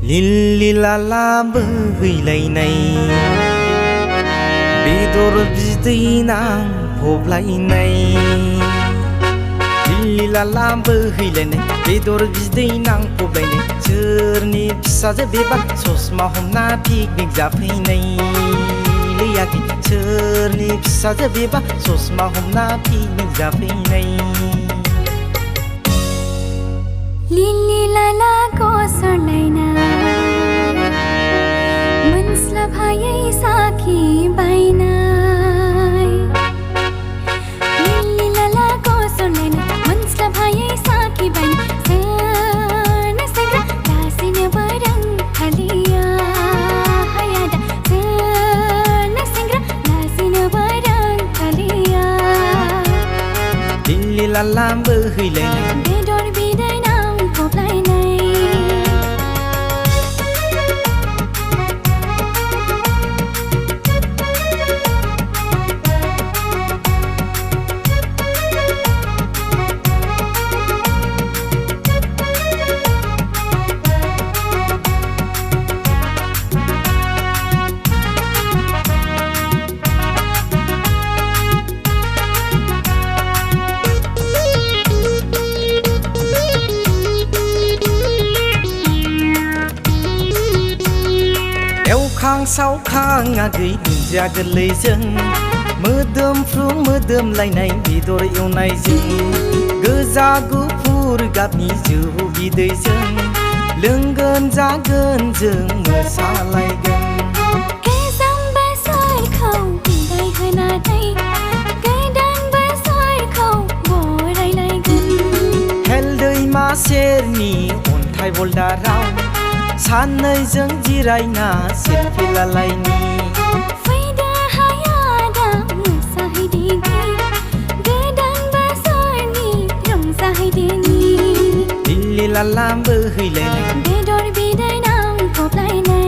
लिलि लाला बोहैलायनाय बेदर बिदै नांफबलायनाय लिलि लाला बोहैलायनाय बेदर बिदै नांफबलायनाय सोरनि फिसाजो बेबा ससमा हमना पिकनिक जाफैनाय लैयाखै सोरनि फिसाजो बेबा ससमा हमना पिकनिक जाफैनाय लिलि लाला गसरलायनाय मोनस्लाबहायै साखि बायनाय लिलि लाला गसरलायनाय मोनस्लाबहायै साखि बायनाय सोरनो सेंग्रा लासैनोबो रोंखालिया हायादा सोरनो सेंग्रा लासैनोबो रोंखालिया लिलि लाला बोहैलायनाय बेदर बिदै नांफबलायनाय एवखां सावखां आगै दुन्दिया गोरलैजों मोदोमफ्रु मोदोमलायनाय बेदर एवनायजों गोजा गुफुर गाबनि जौ बिदैजों लोंगोन जागोन जों मोसालायगोन गोजाम बोसोरखौ बिदाय होनानै गोदान बोसोरखौ बरायलायगोन हेल दैमा सेरनि अन्थाइ बल्दाराव सानैजों जिरायना सेलफि लालायनि फैदा हायादा मोसाहैदिनि गोदान बोसोरनि रंजाहैदिनि लिलि लाला बोहैलायनाय बेदर बिदै नांफबलायनाय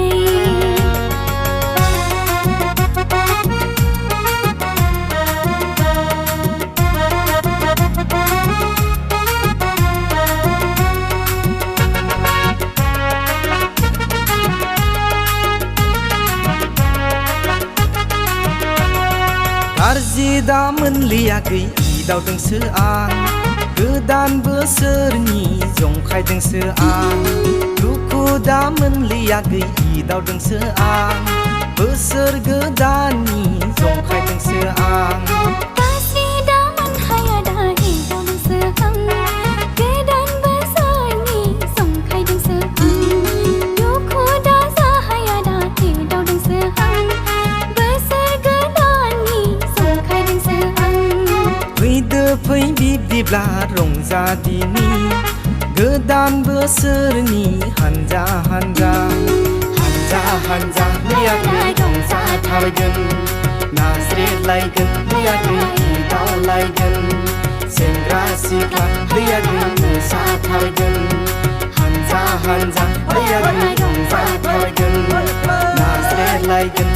गाज्रि दा मोनलियाखै इदावदोंसो आं गोदान बोसोरनि जंखायदोंसो आं दुखु दा मोनलियाखै इदावदोंसो आं बोसोर गोदाननि जंखायदोंसो आं गाज्रि दा मोनहायादा इदावदोंसो आं गोदान बोसोरनि जंखायदोंसो आं दुखु दा जाहायादा इदावदोंसो आं बोसोर गोदाननि जंखायदोंसो आं फैदो फै बिब्दिब्ला रंजादिनि गोदान बोसोरनि हानजा हानजा हानजा हानजा मैयाखै रंजाथारगोन नाज्रेलायगोन मैयाखै एदावलायगोन सेंग्रा सिख्ला मैयाखै मोसाथारगोन हानजा हानजा मैयाखै रंजाथारगोन नाज्रेलायगोन